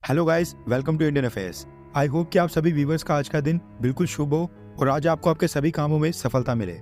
Hello guys, welcome to Indian affairs. I hope कि आप सभी व्यूवर्स का आज का दिन बिल्कुल शुभ हो और आज आपको आपके सभी कामों में सफलता मिले।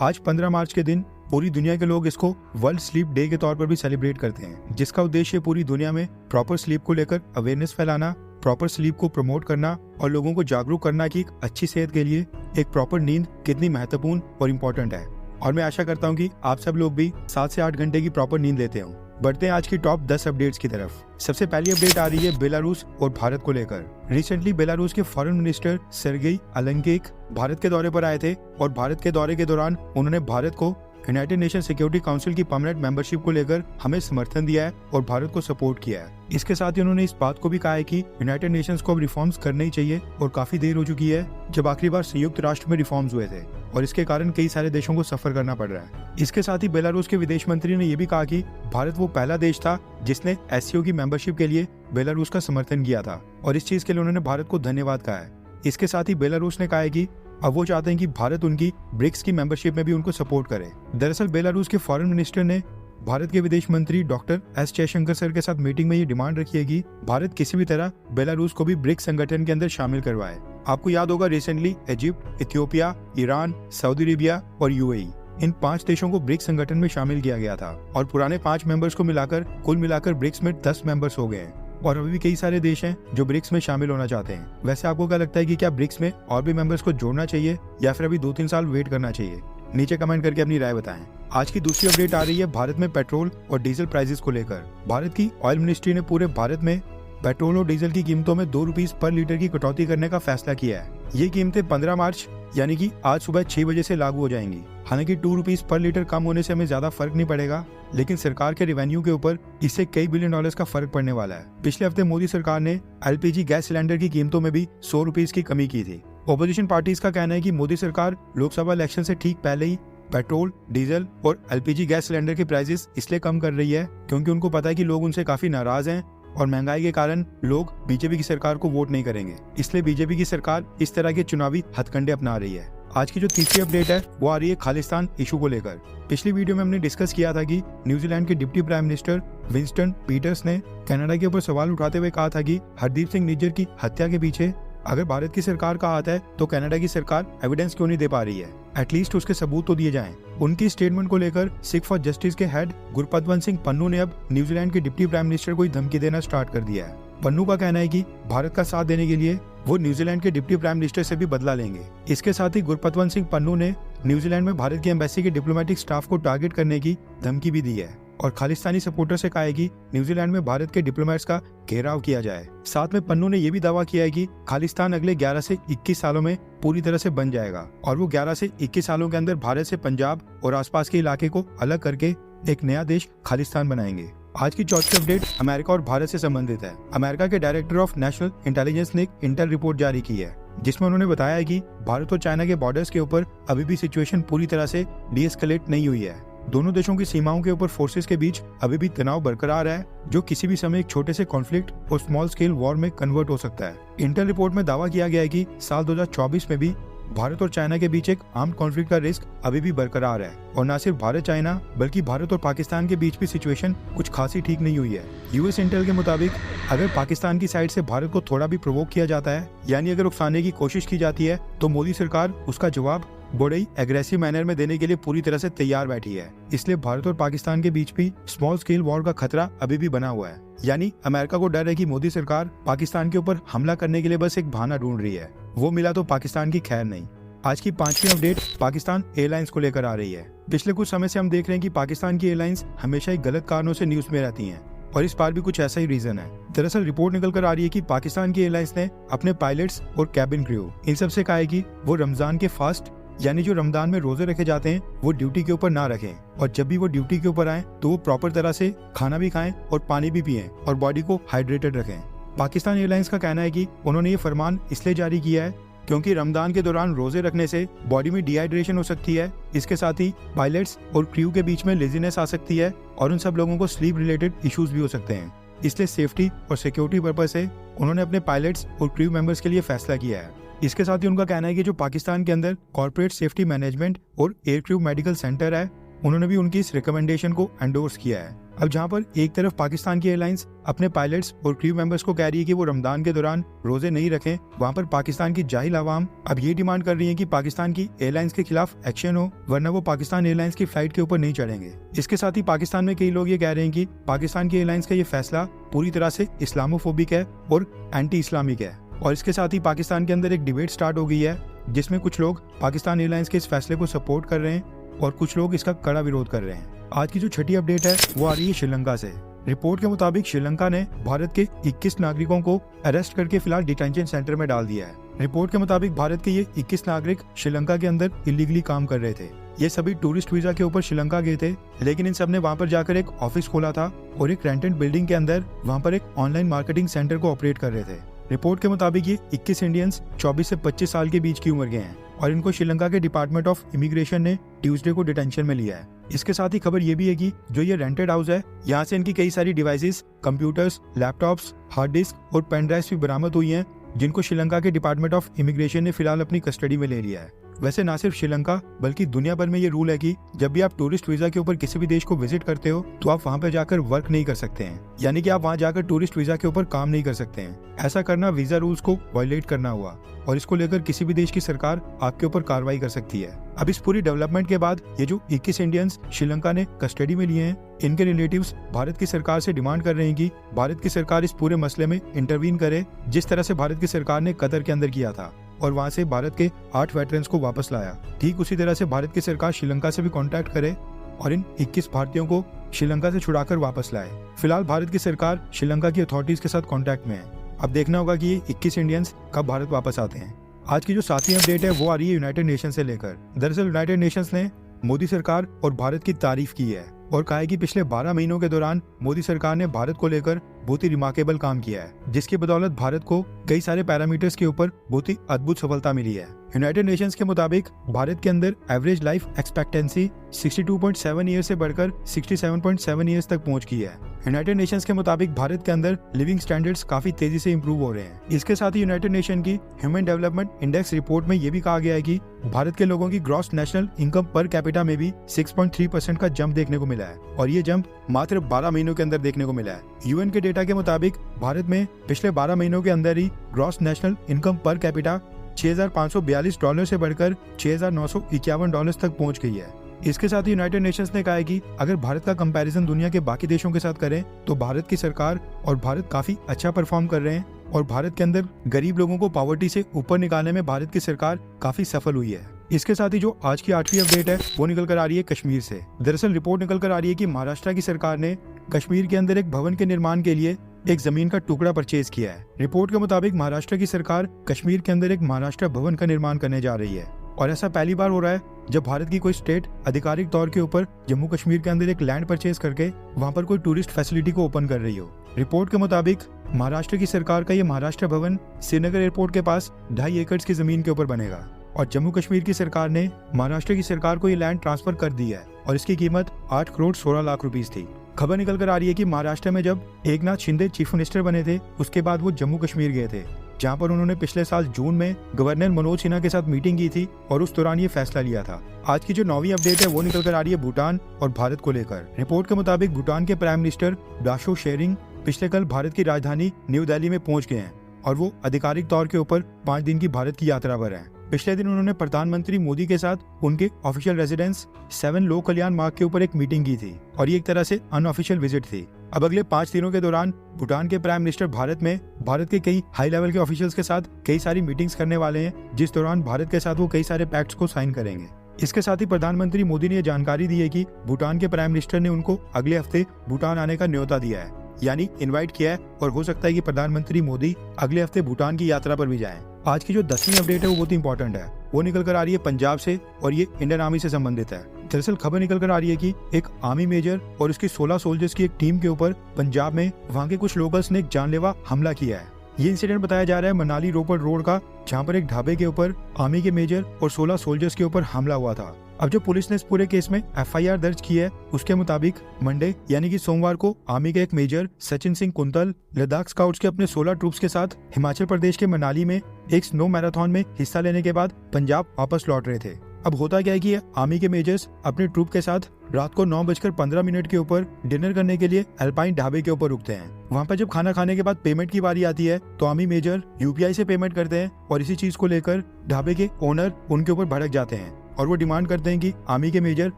आज 15 मार्च के दिन पूरी दुनिया के लोग इसको वर्ल्ड स्लीप डे के तौर पर भी सेलिब्रेट करते हैं, जिसका उद्देश्य पूरी दुनिया में प्रॉपर स्लीप को लेकर अवेयरनेस फैलाना, प्रॉपर स्लीप को प्रमोट करना और लोगों को जागरूक करना कि एक अच्छी सेहत के लिए एक प्रॉपर नींद कितनी महत्वपूर्ण और इम्पोर्टेंट है। और मैं आशा करता हूँ कि आप सब लोग भी 7 से 8 घंटे की प्रॉपर नींद लेते हो। बढ़ते हैं आज की टॉप 10 अपडेट्स की तरफ। सबसे पहली अपडेट आ रही है बेलारूस और भारत को लेकर। रिसेंटली बेलारूस के फॉरेन मिनिस्टर सर्गेई अलेंकेक भारत के दौरे पर आए थे और भारत के दौरे के दौरान उन्होंने भारत को यूनाइटेड नेशन सिक्योरिटी काउंसिल की परमानेंट मेंबरशिप को लेकर हमें समर्थन दिया है और भारत को सपोर्ट किया है। इसके साथ ही उन्होंने इस बात को भी कहा है कि यूनाइटेड नेशंस को अब रिफॉर्म्स करने ही चाहिए और काफी देर हो चुकी है जब आखिरी बार संयुक्त राष्ट्र में रिफॉर्म्स हुए थे और इसके कारण कई सारे देशों को सफर करना पड़ रहा है। इसके साथ ही बेलारूस के विदेश मंत्री ने यह भी कहा कि भारत वो पहला देश था जिसने एससीओ की मेंबरशिप के लिए बेलारूस का समर्थन किया था और इस चीज के लिए उन्होंने भारत को धन्यवाद कहा है। इसके साथ ही बेलारूस ने कहा है कि अब वो चाहते हैं कि भारत उनकी ब्रिक्स की मेंबरशिप में भी उनको सपोर्ट करे। दरअसल बेलारूस के फॉरेन मिनिस्टर ने भारत के विदेश मंत्री डॉक्टर एस जयशंकर सर के साथ मीटिंग में ये डिमांड रखी है कि भारत किसी भी तरह बेलारूस को भी ब्रिक्स संगठन के अंदर शामिल करवाए। आपको याद होगा recently Egypt, Ethiopia, Iran, Saudi Arabia और यूएई इन 5 देशों को ब्रिक्स संगठन में शामिल किया गया था और पुराने 5 मेंबर्स को मिलाकर कुल मिलाकर ब्रिक्स में 10 मेंबर्स हो गए हैं और अभी भी कई सारे देश हैं जो ब्रिक्स में शामिल होना चाहते हैं। वैसे आपको क्या लगता है कि क्या ब्रिक्स में और भी मेंबर्स को जोड़ना चाहिए या फिर अभी 2-3 साल वेट करना चाहिए? नीचे कमेंट करके अपनी राय बताएं। आज की दूसरी अपडेट आ रही है भारत में पेट्रोल और डीजल प्राइसेस को लेकर। भारत की ऑयल मिनिस्ट्री ने पूरे भारत में पेट्रोल और डीजल की कीमतों में 2 रुपीज पर लीटर की कटौती करने का फैसला किया है। ये कीमतें 15 मार्च यानी कि आज सुबह 6 बजे से लागू हो जाएंगी। हालांकि 2 रुपीज पर लीटर कम होने से हमें ज्यादा फर्क नहीं पड़ेगा, लेकिन सरकार के रेवेन्यू के ऊपर इससे कई बिलियन डॉलर्स का फर्क पड़ने वाला है। पिछले हफ्ते मोदी सरकार ने एलपीजी गैस सिलेंडर की कीमतों में भी 100 रुपीज की कमी की थी। ऑपोजिशन पार्टीज का कहना है कि मोदी सरकार लोकसभा इलेक्शन से ठीक पहले ही पेट्रोल, डीजल और एलपीजी गैस सिलेंडर की प्राइसेस इसलिए कम कर रही है क्योंकि उनको पता है कि लोग उनसे काफी नाराज हैं और महंगाई के कारण लोग बीजेपी की सरकार को वोट नहीं करेंगे। इसलिए बीजेपी की सरकार इस तरह के चुनावी हथकंडे अपना रही है। आज की जो तीसरी अपडेट है वो आ रही है खालिस्तान इशू को लेकर। पिछली वीडियो में हमने डिस्कस किया था कि न्यूजीलैंड के deputy prime minister Winston Peters ने कनाडा के ऊपर सवाल उठाते हुए कहा था कि हरदीप सिंह निज्जर की हत्या के पीछे अगर भारत की सरकार का हाथ है तो कनाडा की सरकार एविडेंस क्यों नहीं दे पा रही है, एटलीस्ट उसके सबूत तो दिए जाएं। उनकी स्टेटमेंट को लेकर सिख फॉर जस्टिस के हेड गुरपतवंत सिंह पन्नू ने अब न्यूजीलैंड के डिप्टी प्राइम मिनिस्टर को धमकी देना स्टार्ट कर दिया है। पन्नू का कहना है कि भारत का साथ देने के लिए वो न्यूजीलैंड के डिप्टी प्राइम मिनिस्टर से भी बदला लेंगे। इसके साथ ही गुरपतवंत सिंह पन्नू ने न्यूजीलैंड में भारत की एम्बेसी के डिप्लोमेटिक स्टाफ को टारगेट करने की धमकी भी दी है और खालिस्तानी सपोर्टर से कहा है कि न्यूजीलैंड में भारत के डिप्लोमेट्स का घेराव किया जाए। साथ में पन्नू ने यह भी दावा किया है कि खालिस्तान अगले 11 से 21 सालों में पूरी तरह से बन जाएगा और वो 11 से 21 सालों के अंदर भारत से पंजाब और आसपास के इलाके को अलग करके एक नया देश खालिस्तान बनाएंगे। आज की चौथी अपडेट अमेरिका और भारत से संबंधित है। अमेरिका के डायरेक्टर ऑफ नेशनल इंटेलिजेंस ने एक इंटेल रिपोर्ट जारी की है जिसमें उन्होंने बताया है कि भारत और चाइना के बॉर्डर्स के ऊपर अभी भी सिचुएशन पूरी तरह से डीएस्केलेट नहीं हुई है। दोनों देशों की सीमाओं के ऊपर फोर्सेस के बीच अभी भी तनाव बरकरार है जो किसी भी समय एक छोटे से कॉन्फ्लिक्ट और स्मॉल स्केल वॉर में कन्वर्ट हो सकता है। इंटेल रिपोर्ट में दावा किया गया है कि साल 2024 में भी भारत और चाइना के बीच एक आर्म्ड कॉन्फ्लिक्ट का रिस्क अभी भी बरकरार है और न सिर्फ भारत चाइना बल्कि भारत और पाकिस्तान के बीच भी सिचुएशन कुछ खासी ठीक नहीं हुई है। यूएस इंटेल के मुताबिक अगर पाकिस्तान की साइड से भारत को थोड़ा भी प्रोवोक किया जाता है यानी अगर उकसाने की कोशिश की जाती है तो मोदी सरकार उसका जवाब बड़े ही एग्रेसिव मैनर में देने के लिए पूरी तरह से तैयार बैठी है। इसलिए भारत और पाकिस्तान के बीच भी स्मॉल स्केल वॉर का खतरा अभी भी बना हुआ है। यानी अमेरिका को डर है कि मोदी सरकार पाकिस्तान के ऊपर हमला करने के लिए बस एक बहाना ढूंढ रही है, वो मिला तो पाकिस्तान की खैर नहीं। आज की 5वीं अपडेट पाकिस्तान एयरलाइंस को लेकर आ रही है। पिछले कुछ समय से हम देख रहे हैं कि पाकिस्तान की एयरलाइंस हमेशा ही गलत कारणों से न्यूज में रहती हैं और इस बार भी कुछ ऐसा ही रीजन है। दरअसल रिपोर्ट निकल कर आ रही है कि पाकिस्तान की एयरलाइंस ने अपने पायलट्स और कैबिन क्रू इन सब से कहा है कि वो रमजान के फास्ट यानी जो रमजान में रोजे रखे जाते हैं वो ड्यूटी के ऊपर ना रखें और जब भी वो ड्यूटी के ऊपर आए तो वो प्रॉपर तरह से खाना भी खाएं और पानी भी पिएं और बॉडी को हाइड्रेटेड रखें। पाकिस्तान एयरलाइंस का कहना है कि उन्होंने ये फरमान इसलिए जारी किया है क्योंकि रमजान के दौरान रोजे रखने से बॉडी में डिहाइड्रेशन हो सकती है। इसके साथ ही पायलट्स और क्रू के बीच में लेजीनेस आ सकती है और उन सब लोगों को स्लीप रिलेटेड इश्यूज भी हो सकते हैं। इसलिए सेफ्टी और सिक्योरिटी पर्पज से उन्होंने अपने पायलट्स और क्रू मेंबर्स के लिए फैसला किया है। इसके साथ ही उनका कहना है कि जो पाकिस्तान के अंदर कॉर्पोरेट सेफ्टी मैनेजमेंट और एयर क्रू मेडिकल सेंटर है उन्होंने भी उनकी इस रिकमेंडेशन को एंडोर्स किया है। अब जहां पर एक तरफ पाकिस्तान की एयरलाइंस अपने पायलट्स और क्रू मेंबर्स को कह रही है कि वो रमजान के दौरान रोजे नहीं रखें, वहां पर पाकिस्तान की जाहिल आवाम अब ये डिमांड कर रही है कि पाकिस्तान की एयरलाइंस के खिलाफ एक्शन हो, वरना वो पाकिस्तान एयरलाइंस की फ्लाइट के ऊपर नहीं चढ़ेंगे। इसके साथ ही पाकिस्तान में कई लोग ये कह रहे हैं कि पाकिस्तान की एयरलाइंस का ये फैसला पूरी तरह से इस्लामोफोबिक है और एंटी इस्लामिक है। और इसके साथ ही पाकिस्तान के अंदर एक डिबेट स्टार्ट हो गई है, जिसमें कुछ लोग पाकिस्तान एयरलाइंस के इस फैसले को सपोर्ट कर रहे हैं और कुछ लोग इसका कड़ा विरोध कर रहे हैं। आज की जो छठी अपडेट है वो आ रही है श्रीलंका से। रिपोर्ट के मुताबिक श्रीलंका ने भारत के 21 नागरिकों को अरेस्ट करके फिलहाल डिटेंशन सेंटर में डाल दिया है। रिपोर्ट के मुताबिक भारत के ये 21 नागरिक श्रीलंका के अंदर इलीगली काम कर रहे थे। ये सभी टूरिस्ट वीजा के ऊपर श्रीलंका गए थे, लेकिन इन सब ने वहाँ पर जाकर एक ऑफिस खोला था और एक रेंटेड बिल्डिंग के अंदर वहाँ पर एक ऑनलाइन मार्केटिंग सेंटर को ऑपरेट कर रहे थे। रिपोर्ट के मुताबिक ये 21 इंडियंस 24 से 25 साल के बीच की उम्र के हैं और इनको श्रीलंका के डिपार्टमेंट ऑफ इमिग्रेशन ने ट्यूसडे को डिटेंशन में लिया है। इसके साथ ही खबर ये भी है कि जो ये रेंटेड हाउस है, यहाँ से इनकी कई सारी devices, computers, laptops, hard disk और पेन ड्राइव्स भी बरामद हुई हैं, जिनको श्रीलंका के डिपार्टमेंट ऑफ इमिग्रेशन ने फिलहाल अपनी कस्टडी में ले लिया है। वैसे ना सिर्फ श्रीलंका बल्कि दुनिया भर में ये रूल है कि जब भी आप टूरिस्ट वीजा के ऊपर किसी भी देश को विजिट करते हो तो आप वहाँ पे जाकर वर्क नहीं कर सकते हैं, यानी कि आप वहाँ जाकर टूरिस्ट वीजा के ऊपर काम नहीं कर सकते हैं। ऐसा करना वीजा रूल्स को वायलेट करना हुआ और इसको लेकर किसी भी देश की सरकार आपके ऊपर कार्रवाई कर सकती है। अब इस पूरी डेवलपमेंट के बाद ये जो 21 इंडियंस श्रीलंका ने कस्टडी में लिए हैं, इनके रिलेटिव्स भारत की सरकार से डिमांड कर रहे हैं कि भारत की सरकार इस पूरे मसले में इंटरवीन करे, जिस तरह से भारत की सरकार ने कतर के अंदर किया था और वहां से भारत के 8 वेटरन्स को वापस लाया। ठीक उसी तरह से भारत की सरकार श्रीलंका से भी कांटेक्ट करे और इन 21 भारतीयों को श्रीलंका से छुड़ाकर वापस लाए। फिलहाल भारत की सरकार श्रीलंका की अथॉरिटीज के साथ कांटेक्ट में है। अब देखना होगा कि ये 21 इंडियंस कब भारत वापस आते हैं। आज की जो 7वीं अपडेट है वो आ रही है यूनाइटेड नेशन से लेकर। दरअसल यूनाइटेड नेशंस ने मोदी सरकार और भारत की तारीफ की है और कहा है कि पिछले 12 महीनों के दौरान मोदी सरकार ने भारत को लेकर बहुत ही रिमार्केबल काम किया है, जिसकी बदौलत भारत को कई सारे पैरामीटर्स के ऊपर बहुत ही अद्भुत सफलता मिली है। यूनाइटेड नेशंस के मुताबिक भारत के अंदर एवरेज लाइफ एक्सपेक्टेंसी 62.7 ईयर से बढ़कर 67.7 ईयर्स तक पहुंच गई है। यूनाइटेड नेशंस के मुताबिक भारत के अंदर लिविंग स्टैंडर्ड्स काफी तेजी से इंप्रूव हो रहे हैं। इसके साथ ही यूनाइटेड नेशन की ह्यूमन डेवलपमेंट इंडेक्स रिपोर्ट में ये भी कहा गया है कि भारत के लोगों की gross national income per capita में भी 6.3% का जंप देखने को मिला है और ये जंप मात्र 12 महीनों के अंदर देखने को मिला है। यूएन के डेटा के मुताबिक भारत में पिछले 12 महीनों के अंदर ही gross national income per capita $6,542 से बढ़कर $6,951 तक पहुंच गई है। इसके साथ ही यूनाइटेड नेशंस ने कहा है कि अगर भारत का कंपैरिजन दुनिया के बाकी देशों के साथ करें तो भारत की सरकार और भारत काफी अच्छा परफॉर्म कर रहे हैं और भारत के अंदर गरीब लोगों को पॉवर्टी से ऊपर निकालने में भारत की सरकार काफी सफल हुई है। इसके साथ ही जो आज की 8वीं अपडेट है वो निकल कर आ रही है कश्मीर से। दरअसल रिपोर्ट निकल कर आ रही है कि महाराष्ट्र की सरकार ने कश्मीर के अंदर एक भवन के निर्माण के लिए एक जमीन का टुकड़ा परचेज किया है। रिपोर्ट के मुताबिक महाराष्ट्र की सरकार कश्मीर के अंदर एक महाराष्ट्र भवन का निर्माण करने जा रही है और ऐसा पहली बार हो रहा है जब भारत की कोई स्टेट आधिकारिक तौर के ऊपर जम्मू कश्मीर के अंदर एक लैंड परचेज करके वहां पर कोई टूरिस्ट फैसिलिटी को ओपन कर रही हो। रिपोर्ट के मुताबिक महाराष्ट्र की सरकार का ये महाराष्ट्र भवन श्रीनगर एयरपोर्ट के पास 2.5 एकड़ की जमीन के ऊपर बनेगा और जम्मू कश्मीर की सरकार ने महाराष्ट्र की सरकार को ये लैंड ट्रांसफर कर दी है और इसकी कीमत 8 करोड़ 16 लाख रुपीस थी। खबर निकल कर आ रही है कि महाराष्ट्र में जब एकनाथ शिंदे चीफ मिनिस्टर बने थे उसके बाद वो जम्मू कश्मीर गए थे, जहां पर उन्होंने पिछले साल जून में गवर्नर मनोज सिन्हा के साथ मीटिंग की थी और उस दौरान ये फैसला लिया था। आज की जो 9वीं अपडेट है वो निकल कर आ रही है भूटान और भारत को लेकर। रिपोर्ट के मुताबिक भूटान के प्राइम मिनिस्टर दाशो शेरिंग पिछले कल भारत की राजधानी न्यू दिल्ली में पहुंच गए हैं और वो आधिकारिक तौर के ऊपर 5 दिन की भारत की यात्रा पर हैं। पिछले दिन उन्होंने प्रधानमंत्री मोदी के साथ उनके ऑफिशियल रेजिडेंस 7 लोक कल्याण मार्ग के ऊपर एक मीटिंग की थी और ये एक तरह से अनऑफिशियल विजिट थी। अब अगले 5 दिनों के दौरान भूटान के प्राइम मिनिस्टर भारत में भारत के कई हाई लेवल के ऑफिशियल्स के साथ कई सारी मीटिंग्स करने वाले हैं, जिस दौरान भारत के साथ वो कई सारे पैक्ट्स को साइन करेंगे। इसके साथ ही प्रधानमंत्री मोदी ने यह जानकारी दी है कि भूटान के प्राइम मिनिस्टर ने उनको अगले हफ्ते भूटान आने का न्योता दिया है, यानी इनवाइट किया है और हो सकता है कि प्रधानमंत्री मोदी अगले हफ्ते भूटान की यात्रा पर भी जाएं। आज की जो 10वीं अपडेट है वो बहुत इंपॉर्टेंट है, वो निकल कर आ रही है पंजाब से और ये इंडियन आर्मी से संबंधित है। दरअसल खबर निकल कर आ रही है कि एक आर्मी मेजर और उसकी 16 सोल्जर्स की एक टीम के ऊपर पंजाब में वहां के कुछ लोकल्स ने एक जानलेवा हमला किया है। ये इंसिडेंट बताया जा रहा है मनाली रोपड़ रोड का, जहां पर एक ढाबे के ऊपर आर्मी के मेजर और 16 सोल्जर्स के ऊपर हमला हुआ था। अब जो पुलिस ने इस पूरे केस में FIR दर्ज की है उसके मुताबिक मंडे यानी कि सोमवार को आर्मी के एक मेजर सचिन सिंह कुंतल लद्दाख स्काउट्स के अपने 16 ट्रूप्स के साथ हिमाचल प्रदेश के मनाली में एक स्नो मैराथन में हिस्सा लेने के बाद पंजाब वापस लौट रहे थे। अब होता क्या है कि आर्मी के मेजर्स अपने ट्रूप के साथ रात को 9:15 के ऊपर डिनर करने के लिए अल्पाइन ढाबे के ऊपर रुकते हैं। वहाँ पर जब खाना खाने के बाद पेमेंट की बारी आती है तो आर्मी मेजर यूपीआई से पेमेंट करते हैं और इसी चीज को लेकर ढाबे के ओनर उनके ऊपर भड़क जाते हैं और वो डिमांड करते हैं कि आर्मी के मेजर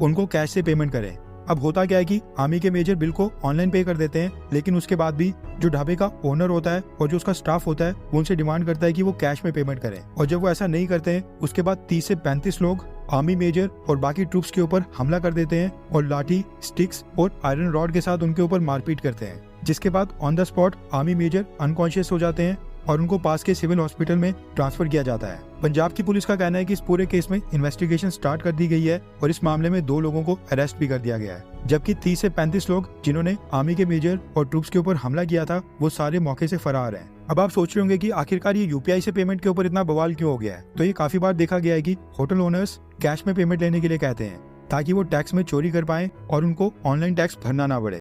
उनको कैश से पेमेंट करें। अब होता क्या है कि आर्मी के मेजर बिल को ऑनलाइन पे कर देते हैं, लेकिन उसके बाद भी जो ढाबे का ओनर होता है और जो उसका स्टाफ होता है वो उनसे डिमांड करता है कि वो कैश में पेमेंट करें। और जब वो ऐसा नहीं करते हैं उसके बाद 30 से 35 लोग आर्मी मेजर और बाकी ट्रूप्स के ऊपर हमला कर देते हैं और लाठी, स्टिक्स और आयरन रॉड के साथ उनके ऊपर मारपीट करते हैं, जिसके बाद on the spot army major unconscious हो जाते हैं और उनको पास के सिविल हॉस्पिटल में ट्रांसफर किया जाता है। पंजाब की पुलिस का कहना है कि इस पूरे केस में इन्वेस्टिगेशन स्टार्ट कर दी गई है और इस मामले में 2 लोगों को अरेस्ट भी कर दिया गया है, जबकि 30 से 35 लोग जिन्होंने आर्मी के मेजर और ट्रूप्स के ऊपर हमला किया था वो सारे मौके से फरार हैं। अब आप सोच रहे होंगे कि आखिरकार ये यूपीआई से पेमेंट के ऊपर इतना बवाल क्यों हो गया है। तो ये काफी बार देखा गया है कि होटल ओनर्स कैश में पेमेंट लेने के लिए कहते हैं ताकि वो टैक्स में चोरी कर पाएं और उनको ऑनलाइन टैक्स भरना ना पड़े।